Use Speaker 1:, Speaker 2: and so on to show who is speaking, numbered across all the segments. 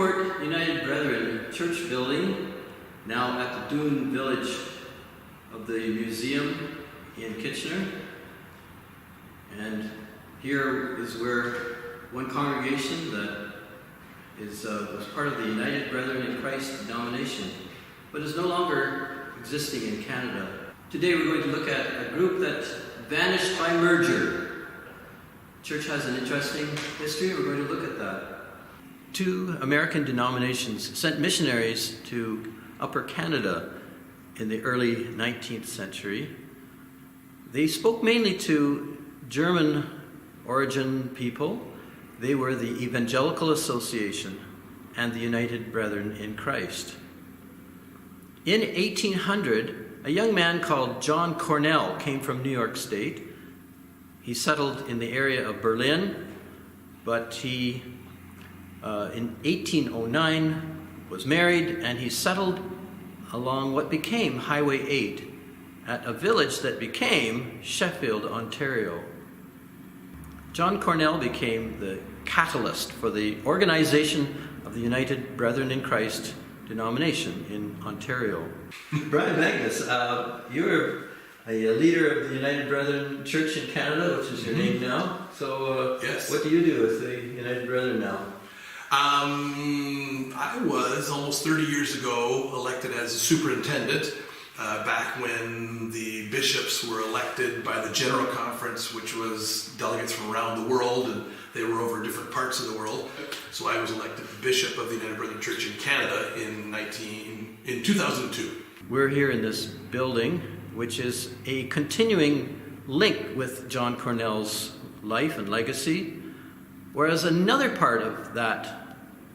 Speaker 1: Shreveport United Brethren Church building, now at the Dune Village of the museum in Kitchener. And here is where one congregation that was part of the United Brethren in Christ denomination, but is no longer existing in Canada. Today we're going to look at a group that vanished by merger. The church has an interesting history. We're going to look at that. Two American denominations sent missionaries to Upper Canada in the early 19th century. They spoke mainly to German origin people. They were the Evangelical Association and the United Brethren in Christ. In 1800, a young man called John Cornell came from New York State. He settled in the area of Berlin, but he, in 1809, was married, and he settled along what became Highway 8 at a village that became Sheffield, Ontario. John Cornell became the catalyst for the organization of the United Brethren in Christ denomination in Ontario. Brian Magnus, you're a leader of the United Brethren Church in Canada, which is your name now. So
Speaker 2: yes.
Speaker 1: What do you do with the United Brethren now?
Speaker 2: I was almost 30 years ago elected as a superintendent back when the bishops were elected by the General Conference, which was delegates from around the world, and they were over different parts of the world. So I was elected bishop of the United Brethren Church in Canada in 2002.
Speaker 1: We're here in this building, which is a continuing link with John Cornell's life and legacy, whereas another part of that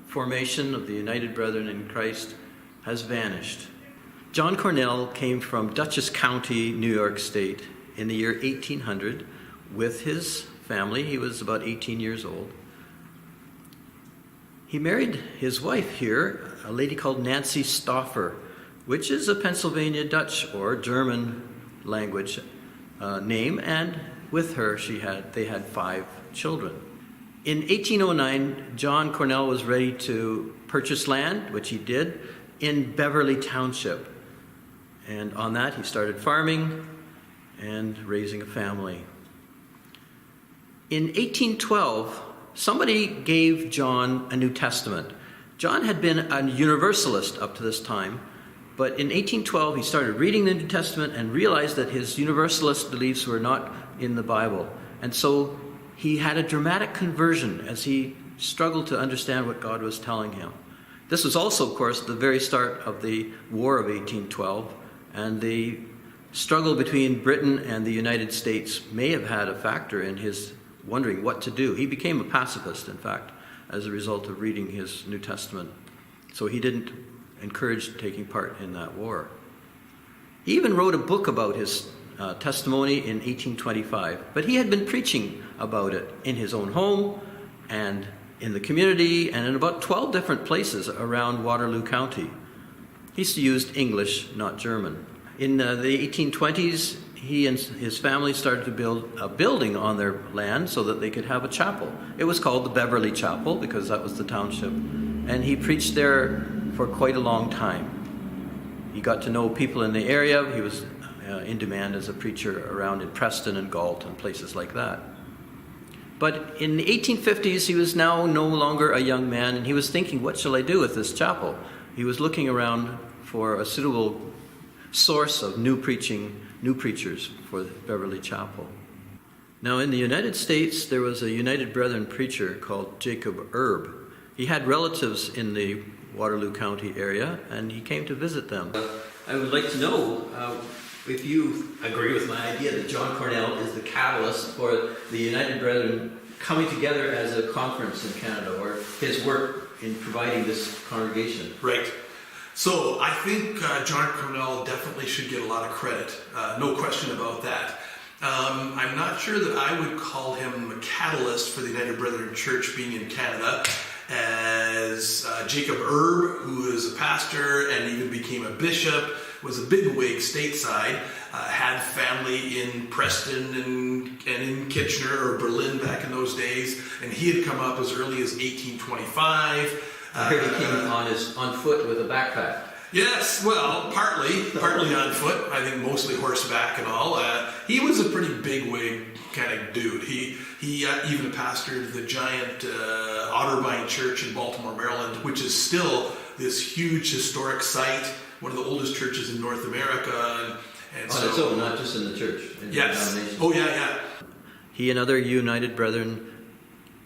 Speaker 1: formation of the United Brethren in Christ has vanished. John Cornell came from Dutchess County, New York State in the year 1800 with his family. He was about 18 years old. He married his wife here, a lady called Nancy Stauffer, which is a Pennsylvania Dutch or German language name, and with her they had 5 children. In 1809, John Cornell was ready to purchase land, which he did, in Beverly Township. And on that, he started farming and raising a family. In 1812, somebody gave John a New Testament. John had been a Universalist up to this time, but in 1812, he started reading the New Testament and realized that his Universalist beliefs were not in the Bible. And so he had a dramatic conversion as he struggled to understand what God was telling him. This was also, of course, the very start of the War of 1812, and the struggle between Britain and the United States may have had a factor in his wondering what to do. He became a pacifist, in fact, as a result of reading his New Testament. So he didn't encourage taking part in that war. He even wrote a book about his testimony in 1825, but he had been preaching about it in his own home and in the community and in about 12 different places around Waterloo County. He used English, not German. In the 1820s, he and his family started to build a building on their land so that they could have a chapel. It was called the Beverly Chapel because that was the township, and he preached there for quite a long time. He got to know people in the area. He was in demand as a preacher around in Preston and Galt and places like that. But in the 1850s, he was now no longer a young man, and he was thinking, what shall I do with this chapel? He was looking around for a suitable source of new preachers for Beverly Chapel. Now, in the United States, there was a United Brethren preacher called Jacob Erb. He had relatives in the Waterloo County area, and he came to visit them. I would like to know if you agree with my idea that John Cornell is the catalyst for the United Brethren coming together as a conference in Canada, or his work in providing this congregation.
Speaker 2: Right. So I think John Cornell definitely should get a lot of credit. No question about that. I'm not sure that I would call him a catalyst for the United Brethren Church being in Canada, as Jacob Erb, who is a pastor and even became a bishop, was a bigwig stateside, had family in Preston and in Kitchener or Berlin back in those days, and he had come up as early as 1825.
Speaker 1: I heard he came on foot with a backpack.
Speaker 2: Yes, well, partly on foot. I think mostly horseback and all. He was a pretty bigwig kind of dude. He even pastored the giant Otterbein Church in Baltimore, Maryland, which is still this huge historic site, one of the oldest churches in North America. And
Speaker 1: on its own, not just in the church.
Speaker 2: Yes. Oh, yeah.
Speaker 1: He and other United Brethren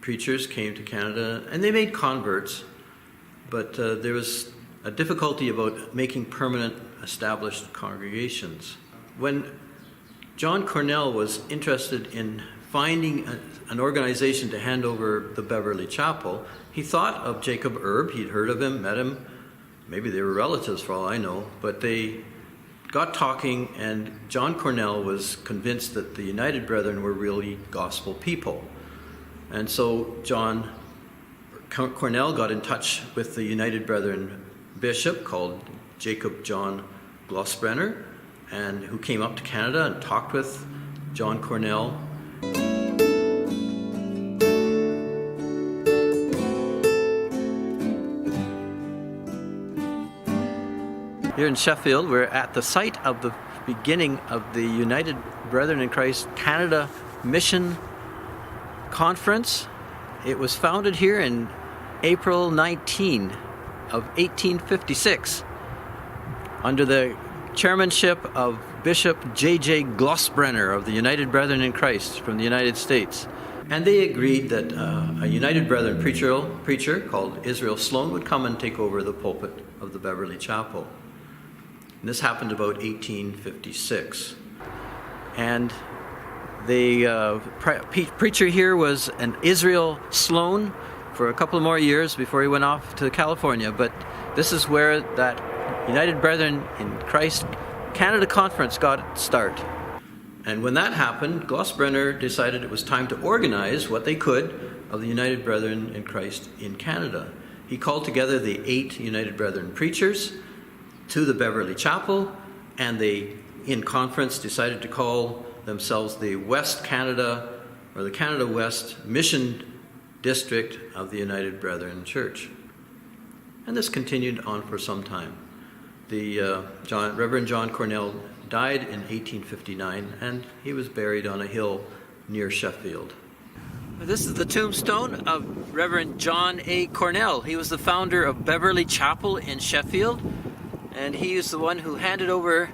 Speaker 1: preachers came to Canada, and they made converts, but there was a difficulty about making permanent established congregations. When John Cornell was interested in finding an organization to hand over the Beverly Chapel, he thought of Jacob Erb. He'd heard of him, met him. Maybe they were relatives for all I know, but they got talking, and John Cornell was convinced that the United Brethren were really gospel people. And so John Cornell got in touch with the United Brethren bishop called Jacob John Glossbrenner, and who came up to Canada and talked with John Cornell. Here in Sheffield, we're at the site of the beginning of the United Brethren in Christ Canada Mission Conference. It was founded here in April 19 of 1856 under the chairmanship of Bishop J.J. Glossbrenner of the United Brethren in Christ from the United States. And they agreed that a United Brethren preacher called Israel Sloan would come and take over the pulpit of the Beverly Chapel. And this happened about 1856. And the preacher here was an Israel Sloan for a couple more years before he went off to California. But this is where that United Brethren in Christ Canada Conference got its start. And when that happened, Glossbrenner decided it was time to organize what they could of the United Brethren in Christ in Canada. He called together the 8 United Brethren preachers to the Beverly Chapel, and they, in conference, decided to call themselves the West Canada, or the Canada West Mission District of the United Brethren Church. And this continued on for some time. The Reverend John Cornell died in 1859, and he was buried on a hill near Sheffield. This is the tombstone of Reverend John A. Cornell. He was the founder of Beverly Chapel in Sheffield, and he is the one who handed over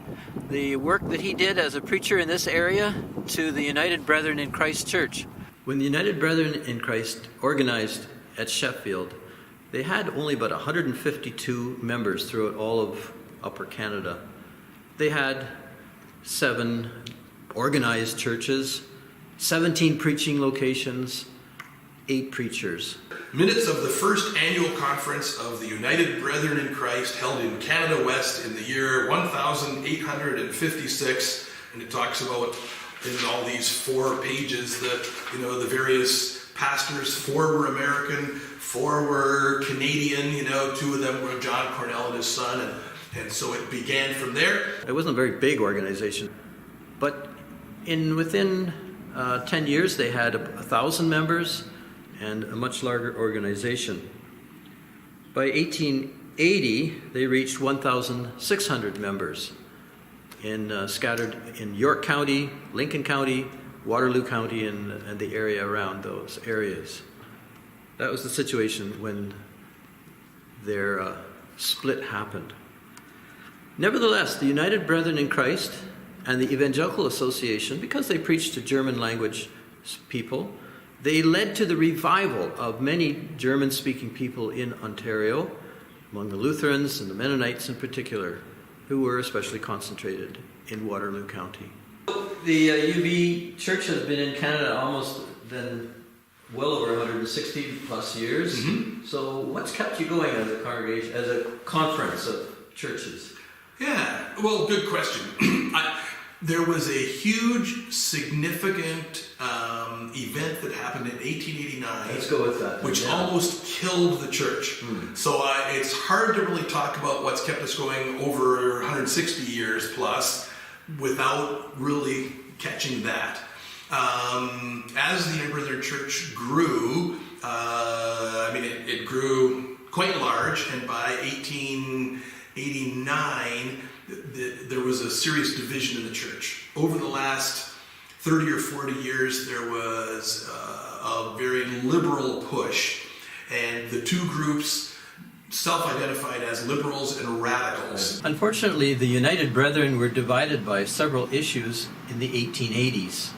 Speaker 1: the work that he did as a preacher in this area to the United Brethren in Christ Church. When the United Brethren in Christ organized at Sheffield, they had only about 152 members throughout all of Upper Canada. They had 7 organized churches, 17 preaching locations, 8 preachers.
Speaker 2: Minutes of the first annual conference of the United Brethren in Christ held in Canada West in the year 1856, and it talks about in all these 4 pages the various pastors. 4 were American, 4 were Canadian. 2 of them were John Cornell and his son, and so it began from there.
Speaker 1: It wasn't a very big organization, but within 10 years they had 1,000 members and a much larger organization. By 1880, they reached 1,600 members scattered in York County, Lincoln County, Waterloo County, and the area around those areas. That was the situation when their split happened. Nevertheless, the United Brethren in Christ and the Evangelical Association, because they preached to German language people, they led to the revival of many German-speaking people in Ontario, among the Lutherans and the Mennonites in particular, who were especially concentrated in Waterloo County. The UB Church has been in Canada almost well over 160 plus years. Mm-hmm. So what's kept you going as a congregation, as a conference of churches?
Speaker 2: Yeah, well, good question. There was a huge, significant event that happened in 1889.
Speaker 1: Let's go with that.
Speaker 2: Which almost killed the church. So it's hard to really talk about what's kept us going over 160 years plus without really catching that. As the United Brethren Church grew, it grew quite large, and by 1889, there was a serious division in the church. Over the last 30 or 40 years, there was a very liberal push, and the two groups self-identified as liberals and radicals.
Speaker 1: Unfortunately, the United Brethren were divided by several issues in the 1880s.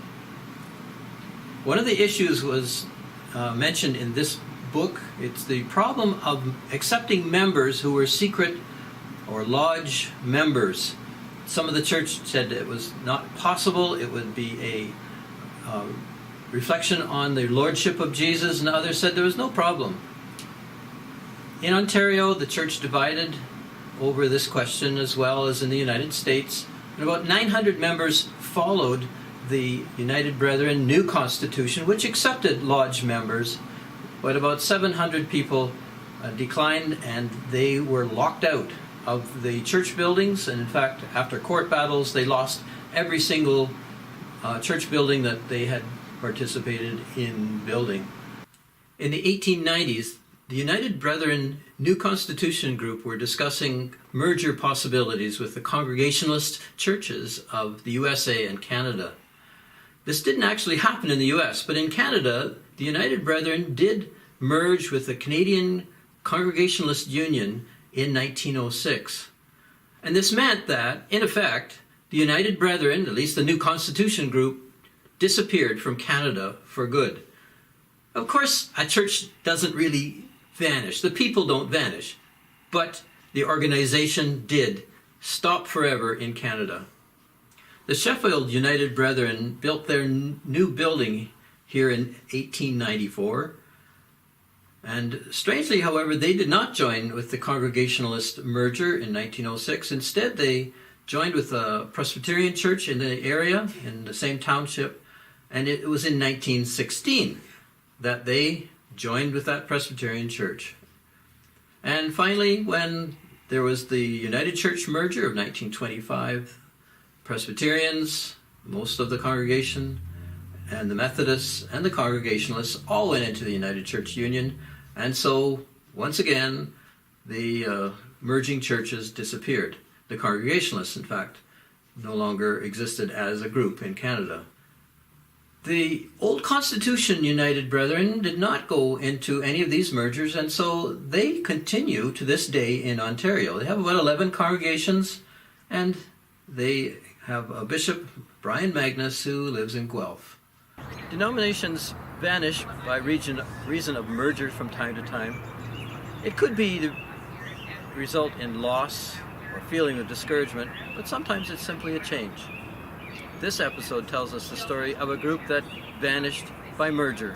Speaker 1: One of the issues was mentioned in this book. It's the problem of accepting members who were secret or lodge members. Some of the church said it was not possible, it would be a reflection on the lordship of Jesus, and others said there was no problem. In Ontario, the church divided over this question as well as in the United States, and about 900 members followed the United Brethren new constitution, which accepted lodge members, but about 700 people declined, and they were locked out of the church buildings. And in fact, after court battles, they lost every single church building that they had participated in building. In the 1890s, the United Brethren New Constitution group were discussing merger possibilities with the Congregationalist churches of the USA and Canada. This didn't actually happen in the US, but in Canada, the United Brethren did merge with the Canadian Congregationalist Union in 1906. And this meant that, in effect, the United Brethren, at least the New Constitution group, disappeared from Canada for good. Of course, a church doesn't really vanish. The people don't vanish. But the organization did stop forever in Canada. The Sheffield United Brethren built their new building here in 1894. And strangely, however, they did not join with the Congregationalist merger in 1906. Instead, they joined with a Presbyterian church in the area, in the same township. And it was in 1916 that they joined with that Presbyterian church. And finally, when there was the United Church merger of 1925, Presbyterians, most of the congregation, and the Methodists and the Congregationalists all went into the United Church Union. And so, once again, the merging churches disappeared. The Congregationalists, in fact, no longer existed as a group in Canada. The Old Constitution United Brethren did not go into any of these mergers, and so they continue to this day in Ontario. They have about 11 congregations, and they have a bishop, Brian Magnus, who lives in Guelph. Denominations vanish by reason of merger from time to time. It could be to result in loss or feeling of discouragement, but sometimes it's simply a change. This episode tells us the story of a group that vanished by merger.